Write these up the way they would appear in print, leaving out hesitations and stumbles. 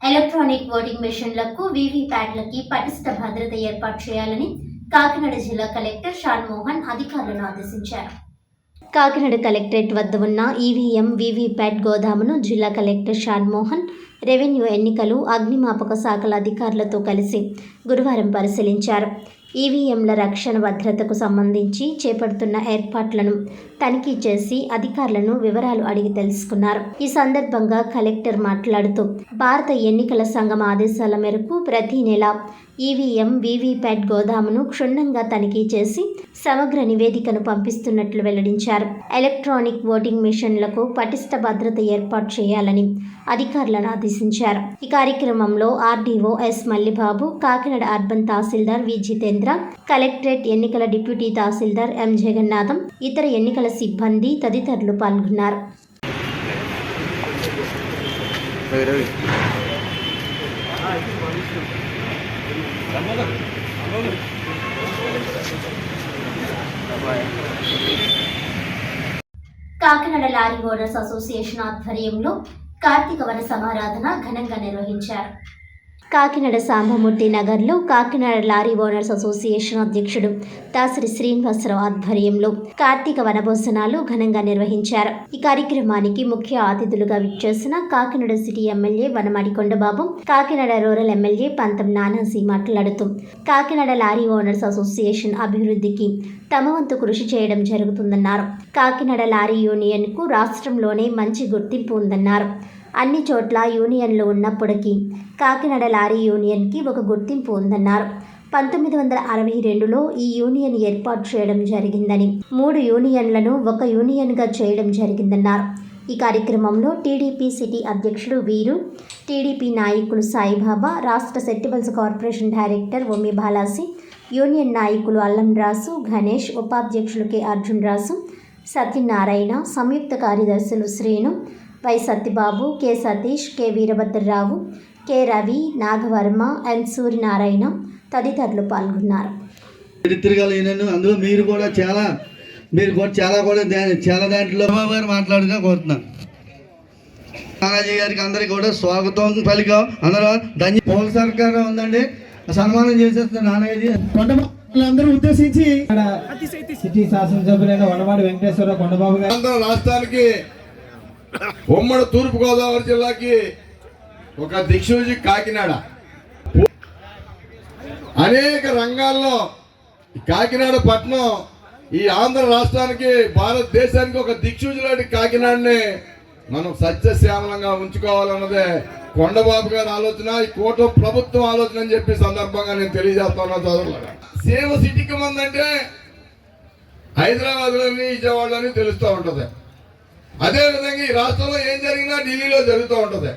Electronic voting మెషిన్లకు వీవీప్యాట్లకి పటిష్ట భద్రత ఏర్పాటు చేయాలని కాకినాడ జిల్లా కలెక్టర్ షాన్ మోహన్ అధికారులను ఆదేశించారు. కాకినాడ కలెక్టరేట్ వద్ద ఉన్న ఈవీఎం వీవీప్యాట్ గోదామును జిల్లా కలెక్టర్ షాన్ మోహన్ రెవెన్యూ ఎన్నికలు అగ్నిమాపక శాఖల అధికారులతో కలిసి గురువారం పరిశీలించారు. ఈవీఎంల రక్షణ భద్రతకు సంబంధించి చేపడుతున్న ఏర్పాట్లను తనిఖీ చేసి అధికారులను వివరాలు అడిగి తెలుసుకున్నారు. ఈ సందర్భంగా కలెక్టర్ మాట్లాడుతూ భారత ఎన్నికల సంఘం ఆదేశాల మేరకు ప్రతి నెల ఈవీఎం వీవీప్యాట్ గోదామును క్షుణ్ణంగా తనిఖీ చేసి సమగ్ర నివేదికను పంపిస్తున్నట్లు వెల్లడించారు. ఎలక్ట్రానిక్ ఓటింగ్ మెషిన్లకు పటిష్ట భద్రత ఏర్పాటు చేయాలని అధికారులను ఆదేశించారు. ఈ కార్యక్రమంలో RDO S Mallibabu, Kakinada urban tahsildar V Jitendra, collectorate ఎన్నికల డిప్యూటీ తహసీల్దార్ ఎం జగన్నాథం, ఇతర ఎన్నికల సిబ్బంది తదితరులు పాల్గొన్నారు. కాకినాడ లారీ ఓనర్స్ అసోసియేషన్ ఆధ్వర్యంలో కార్తీక వన సమారాధన ఘనంగా నిర్వహించారు. కాకినాడ సాంబమూర్తి నగర్లో కాకినాడ లారీ ఓనర్స్ అసోసియేషన్ అధ్యక్షుడు దాసరి శ్రీనివాసరావు ఆధ్వర్యంలో కార్తీక వనభోజనాలు ఘనంగా నిర్వహించారు. ఈ కార్యక్రమానికి ముఖ్య అతిథులుగా విచ్చేసిన Kakinada city MLA Vanamadi Kondababu, Kakinada rural MLA పంతం నానాజీ మాట్లాడుతూ కాకినాడ లారీ ఓనర్స్ అసోసియేషన్ అభివృద్ధికి తమ వంతు కృషి చేయడం జరుగుతుందన్నారు. కాకినాడ లారీ యూనియన్కు రాష్ట్రంలోనే మంచి గుర్తింపు ఉందన్నారు. అన్ని చోట్ల యూనియన్లు ఉన్నప్పటికీ కాకినాడ లారీ యూనియన్కి ఒక గుర్తింపు ఉందన్నారు. 1962లో ఈ యూనియన్ ఏర్పాటు చేయడం జరిగిందని, 3 యూనియన్లను ఒక యూనియన్గా చేయడం జరిగిందన్నారు. ఈ కార్యక్రమంలో టీడీపీ సిటీ అధ్యక్షుడు వీరు, టీడీపీ నాయకులు సాయిబాబా, రాష్ట్ర సెట్టిబుల్స్ కార్పొరేషన్ డైరెక్టర్ ఒమ్మి బాలాసి, యూనియన్ నాయకులు అల్లం రాసు, గణేష్, ఉపాధ్యక్షులు కె అర్జున్ రాసు, సత్యనారాయణ, సంయుక్త కార్యదర్శులు Srinu, Y Satyababu, K Satish, K Veerabhadrarao, K Ravi, Nagavarma, N Suryanarayana తదితరులు పాల్గొన్నారు. అందులో మీరు కూడా చాలా దాంట్లో గారు మాట్లాడుగా కోరుతున్నాను. నానాజీ గారికి అందరికీ కూడా స్వాగతం పలికాం. అందరూ పౌర సర్కారు ఉందండి, సన్మానం చేసేస్తున్నారు నానాజీ. అందరూ ఉద్దేశించి సిటీ శాసనసభ్యులైన వనమాడి వెంకటేశ్వరరావు కొండబాబు గారు, ఆంధ్ర రాష్ట్రానికి ఉమ్మడి తూర్పు గోదావరి జిల్లాకి ఒక దిక్సూచి కాకినాడ. అనేక రంగాల్లో కాకినాడ పట్టణం ఈ ఆంధ్ర రాష్ట్రానికి, భారతదేశానికి ఒక దిక్సూచి లాంటి కాకినాడని మనం సత్యశ్యామలంగా ఉంచుకోవాలన్నదే కొండబాబు గారి ఆలోచన, ఈ కూటమి ప్రభుత్వం ఆలోచన అని చెప్పి సందర్భంగా నేను తెలియజేస్తున్నా సోదరులారా. సేవ సిటీకి మందంటే హైదరాబాద్లోని, విజయవాడలోని తెలుస్తూ ఉంటది. అదేవిధంగా ఈ రాష్ట్రంలో ఏం జరిగినా ఢిల్లీలో జరుగుతూ ఉంటది.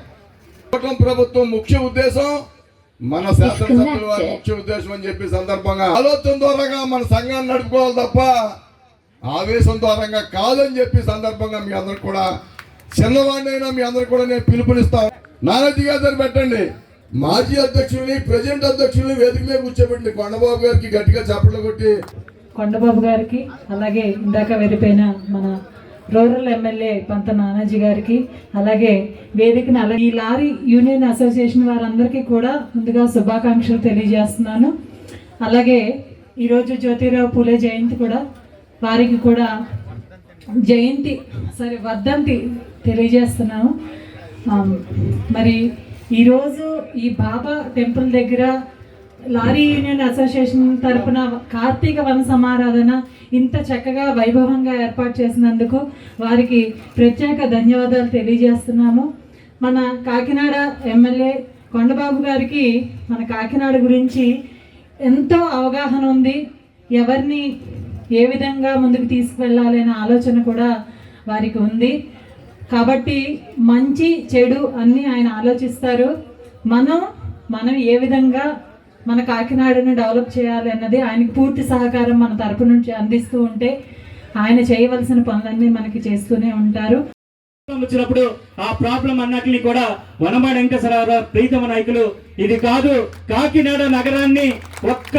కూటమి ప్రభుత్వం ముఖ్య ఉద్దేశం, మన శాసనసభ్యుల వారి ముఖ్య ఉద్దేశం అని చెప్పి సందర్భంగా ఆలోచన ద్వారాగా మన సంఘాన్ని నడుపుకోవాలి తప్ప ఆవేశం ద్వారంగా కాదని చెప్పి సందర్భంగా మీ అందరికి కూడా, చిన్నవాడినైనా మీ అందరికి కూడా నేను పిలుపునిస్తాను. నానాజీ గారు పెట్టండి, మాజీ అధ్యక్షుల్ని, ప్రెసిడెంట్ అధ్యక్షుల్ని వేదిక మీద కూర్చోబెట్టి కొండబాబు గారికి గట్టిగా చప్పట్లు కొట్టి, కొండబాబు గారికి, అలాగే ఇందాక వెళ్ళిపోయిన మన రూరల్ ఎమ్మెల్యే పంత నానాజీ గారికి, అలాగే వేదికను, అలాగే ఈ లారీ యూనియన్ అసోసియేషన్ వారందరికీ కూడా ముందుగా శుభాకాంక్షలు తెలియజేస్తున్నాను. అలాగే ఈరోజు జ్యోతిరావు పూలే జయంతి కూడా, వారికి కూడా వర్ధంతి తెలియజేస్తున్నాను. మరి ఈరోజు ఈ బాబా టెంపుల్ దగ్గర లారీ యూనియన్ అసోసియేషన్ తరఫున కార్తీక వన సమారాధన ఇంత చక్కగా వైభవంగా ఏర్పాటు చేసినందుకు వారికి ప్రత్యేక ధన్యవాదాలు తెలియజేస్తున్నాము. మన కాకినాడ ఎమ్మెల్యే కొండబాబు గారికి మన కాకినాడ గురించి ఎంతో అవగాహన ఉంది. ఎవరిని ఏ విధంగా ముందుకు తీసుకువెళ్ళాలి అనే ఆలోచన కూడా వారికి ఉంది. కాబట్టి మంచి చెడు అన్నీ ఆయన ఆలోచిస్తారు. మనం ఏ విధంగా మన కాకినాడని డెవలప్ చేయాలి అన్నది ఆయనకి పూర్తి సహకారం మన తరపు నుంచి అందిస్తూ ఉంటే ఆయన చేయవలసిన పనులన్నీ మనకి చేస్తూనే ఉంటారు. వచ్చినప్పుడు ఆ ప్రాబ్లం అన్నిటిని కూడా వనమాడి వెంకటేశ్వరరావు ప్రీతమ నాయకులు, ఇది కాదు కాకినాడ నగరాన్ని ఒక్క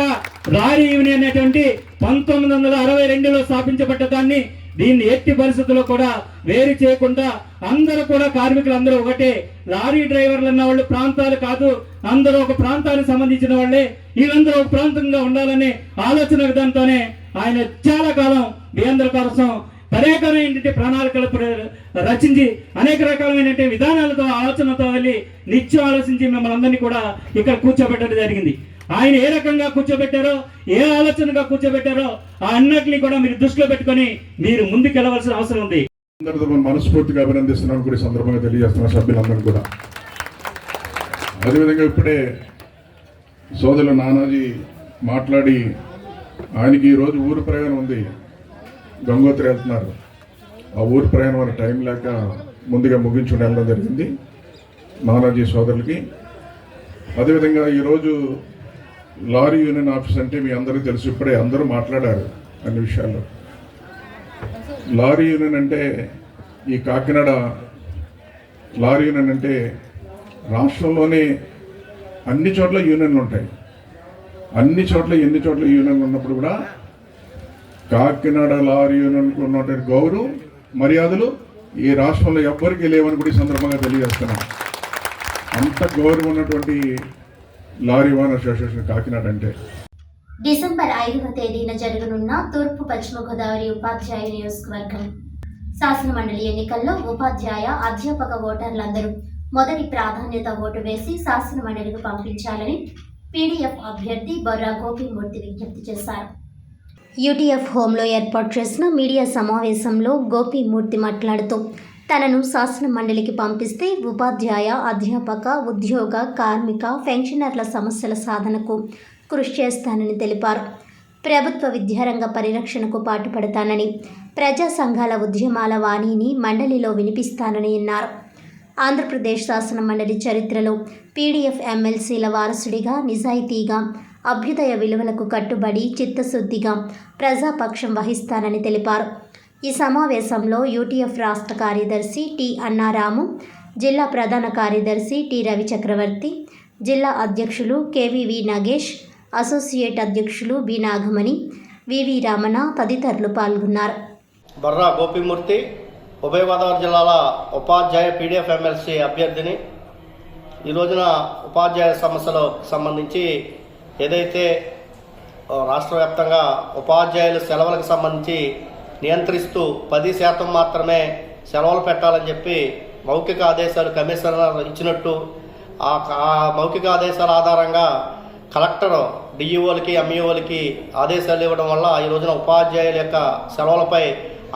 లారీ యూనియన్ అనేటువంటి 1962లో స్థాపించబడ్డ దాన్ని దీన్ని ఎట్టి పరిస్థితుల్లో కూడా వేరు చేయకుండా అందరూ కూడా కార్మికులందరూ ఒకటే. లారీ డ్రైవర్లు అన్న వాళ్ళు ప్రాంతాలు కాదు, అందరూ ఒక ప్రాంతానికి సంబంధించిన వాళ్ళే. వీళ్ళందరూ ఒక ప్రాంతంగా ఉండాలనే ఆలోచన విధానంతోనే ఆయన చాలా కాలం మీ అందరి కోసం అనేకమైనటువంటి ప్రణాళికలు రచించి అనేక రకాలైన విధానాలతో ఆలోచనతో వెళ్ళి నిత్యం ఆలోచించి మిమ్మల్ని అందరినీ కూడా ఇక్కడ కూర్చోబెట్టడం జరిగింది. ఆయన ఏ రకంగా కూర్చోబెట్టారో, ఏ ఆలోచనగా కూర్చోబెట్టారో ఆ అన్నిటిని కూడా మీరు దృష్టిలో పెట్టుకొని మీరు ముందుకెళ్ళవలసిన అవసరం ఉంది. మనస్ఫూర్తిగా అభినందిస్తున్నాను కూడా సందర్భంగా తెలియజేస్తున్న సభ్యులందరూ కూడా. అదేవిధంగా ఇప్పుడే సోదరులు నానాజీ మాట్లాడి ఆయనకి ఈరోజు ఊరు ప్రయాణం ఉంది, గంగోత్రి వెళ్తున్నారు. ఆ ఊరు ప్రయాణం అనే టైం లేక ముందుగా ముగించుకుని వెళ్ళడం జరిగింది నానాజీ సోదరులకి. అదేవిధంగా ఈరోజు లారీ యూనియన్ ఆఫీస్ అంటే మీ అందరికీ తెలుసు, ఇప్పుడే అందరూ మాట్లాడారు అన్ని విషయాల్లో. లారీ యూనియన్ అంటే ఈ కాకినాడ లారీ యూనియన్ అంటే రాష్ట్రంలోనే అన్ని చోట్ల యూనియన్లు ఉంటాయి. అన్ని చోట్ల ఎన్ని చోట్ల యూనియన్లు ఉన్నప్పుడు కూడా కాకినాడ లారీ యూనియన్కు ఉన్నటువంటి గౌరవం మర్యాదలు ఈ రాష్ట్రంలో ఎవ్వరికీ లేవని కూడా ఈ సందర్భంగా తెలియజేస్తున్నాం. అంత గౌరవం ఉన్నటువంటి లారీ ఓనర్ అసోసియేషన్ కాకినాడ అంటే. డిసెంబర్ 5వ తేదీన జరగనున్న తూర్పు పశ్చిమ గోదావరి ఉపాధ్యాయ నియోజకవర్గం శాసనమండలి ఎన్నికల్లో ఉపాధ్యాయ అధ్యాపక ఓటర్లందరూ మొదటి ప్రాధాన్యత ఓటు వేసి శాసనమండలికి పంపించాలని పీడీఎఫ్ అభ్యర్థి బొర్రా గోపిమూర్తి విజ్ఞప్తి చేశారు. యూటీఎఫ్ హోంలో ఏర్పాటు చేసిన మీడియా సమావేశంలో గోపిమూర్తి మాట్లాడుతూ తనను శాసన మండలికి పంపిస్తే ఉపాధ్యాయ అధ్యాపక ఉద్యోగ కార్మిక పెన్షనర్ల సమస్యల సాధనకు కృషి చేస్తానని తెలిపారు. ప్రభుత్వ విద్యారంగ పరిరక్షణకు పాటుపడతానని, ప్రజా సంఘాల ఉద్యమాల వాణిని మండలిలో వినిపిస్తానని అన్నారు. ఆంధ్రప్రదేశ్ శాసన మండలి చరిత్రలో పీడీఎఫ్ ఎమ్మెల్సీల వారసుడిగా నిజాయితీగా అభ్యుదయ విలువలకు కట్టుబడి చిత్తశుద్ధిగా ప్రజాపక్షం వహిస్తానని తెలిపారు. ఈ సమావేశంలో యూటీఎఫ్ రాష్ట్ర కార్యదర్శి టి అన్నారాము, జిల్లా ప్రధాన కార్యదర్శి టి రవిచక్రవర్తి, జిల్లా అధ్యక్షులు కేవీవి నాగేష్, అసోసియేట్ అధ్యక్షులు బి నాగమణి, వివి రమణ తదితరులు పాల్గొన్నారు. బొర్రా గోపిమూర్తి ఉభయ గోదావరి జిల్లాల ఉపాధ్యాయ పీడీఎఫ్ ఎమ్మెల్సీ అభ్యర్థిని. ఈ రోజున ఉపాధ్యాయ సమస్యలకు సంబంధించి ఏదైతే రాష్ట్ర వ్యాప్తంగా ఉపాధ్యాయుల సెలవులకు సంబంధించి నియంత్రిస్తూ 10% మాత్రమే సెలవులు పెట్టాలని చెప్పి మౌఖిక ఆదేశాలు కమిషనర్ ఇచ్చినట్టు ఆ మౌఖిక ఆదేశాల ఆధారంగా కలెక్టర్ డిఈఓలకి ఎంఈఓలకి ఆదేశాలు ఇవ్వడం వల్ల ఈ రోజున ఉపాధ్యాయుల యొక్క సెలవులపై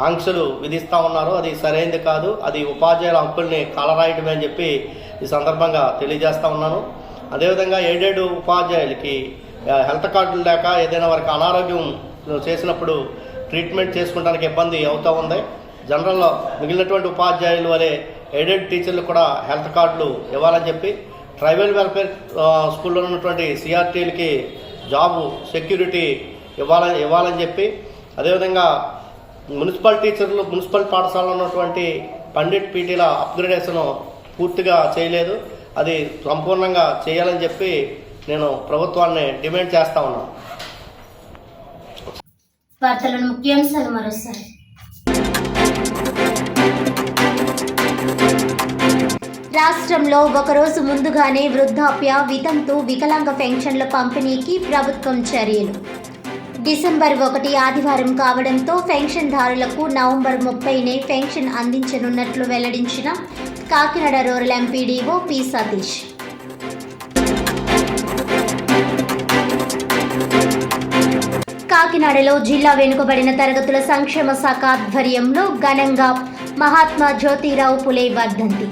ఆంక్షలు విధిస్తూ ఉన్నారు. అది సరైనది కాదు, అది ఉపాధ్యాయుల హక్కుల్ని కాలరాయడమే అని చెప్పి ఈ సందర్భంగా తెలియజేస్తూ ఉన్నాను. అదేవిధంగా ఎయిడెడ్ ఉపాధ్యాయులకి హెల్త్ కార్డులు లేక ఏదైనా వారికి అనారోగ్యం చేసినప్పుడు ట్రీట్మెంట్ చేసుకోవడానికి ఇబ్బంది అవుతూ ఉంది. జనరల్లో మిగిలినటువంటి ఉపాధ్యాయులు వలె ఎయిడెడ్ టీచర్లు కూడా హెల్త్ కార్డులు ఇవ్వాలని చెప్పి, ట్రైబల్ వెల్ఫేర్ స్కూల్లో ఉన్నటువంటి సిఆర్టీలకి జాబు సెక్యూరిటీ ఇవ్వాలని చెప్పి, అదేవిధంగా మున్సిపల్ టీచర్లు మున్సిపల్ పాఠశాలలో ఉన్నటువంటి పండిట్ పీటీల అప్గ్రేడేషన్ పూర్తిగా చేయలేదు, అది సంపూర్ణంగా చేయాలని చెప్పి నేను ప్రభుత్వాన్ని డిమాండ్ చేస్తా ఉన్నాను. వార్తలను ముఖ్యాంశాలు మరోసారి. రాష్ట్రంలో ఒకరోజు ముందుగానే వృద్ధాప్య, వితంతు, వికలాంగ పెన్షన్ల పంపిణీకి ప్రభుత్వం చర్యలు. డిసెంబర్ 1 ఆదివారం కావడంతో పెన్షన్దారులకు నవంబర్ 30నే పెన్షన్ అందించనున్నట్లు వెల్లడించిన Kakinada rural MPDO P Satish. కాకినాడలో జిల్లా వెనుకబడిన తరగతుల సంక్షేమ శాఖ ఆధ్వర్యంలో ఘనంగా మహాత్మా జ్యోతిరావు పులే వర్ధంతి.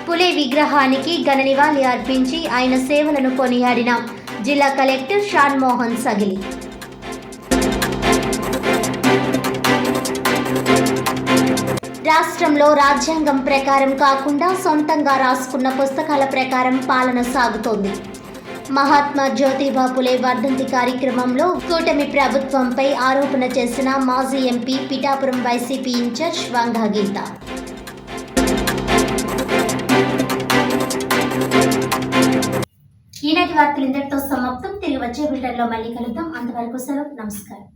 పులే విగ్రహానికి ఘన నివాళి అర్పించి ఆయన సేవలను కొనియాడిన జిల్లా కలెక్టర్ షాన్ మోహన్ సగిలి. రాష్ట్రంలో రాజ్యాంగం ప్రకారం కాకుండా సొంతంగా రాసుకున్న పుస్తకాల ప్రకారం పాలన సాగుతోంది. మహాత్మా జ్యోతిబా పులే వర్ధంతి కార్యక్రమంలో కూటమి ప్రభుత్వంపై ఆరోపణ చేసిన మాజీ MP Pithapuram YCP in charge Vanga Geetha. ఈనాటి వార్తలు ఇంతటితో సమాప్తం. తిరిగి వచ్చే బిల్డర్లో మళ్ళీ కలుద్దాం. అంతవరకు సెలవు. నమస్కారం.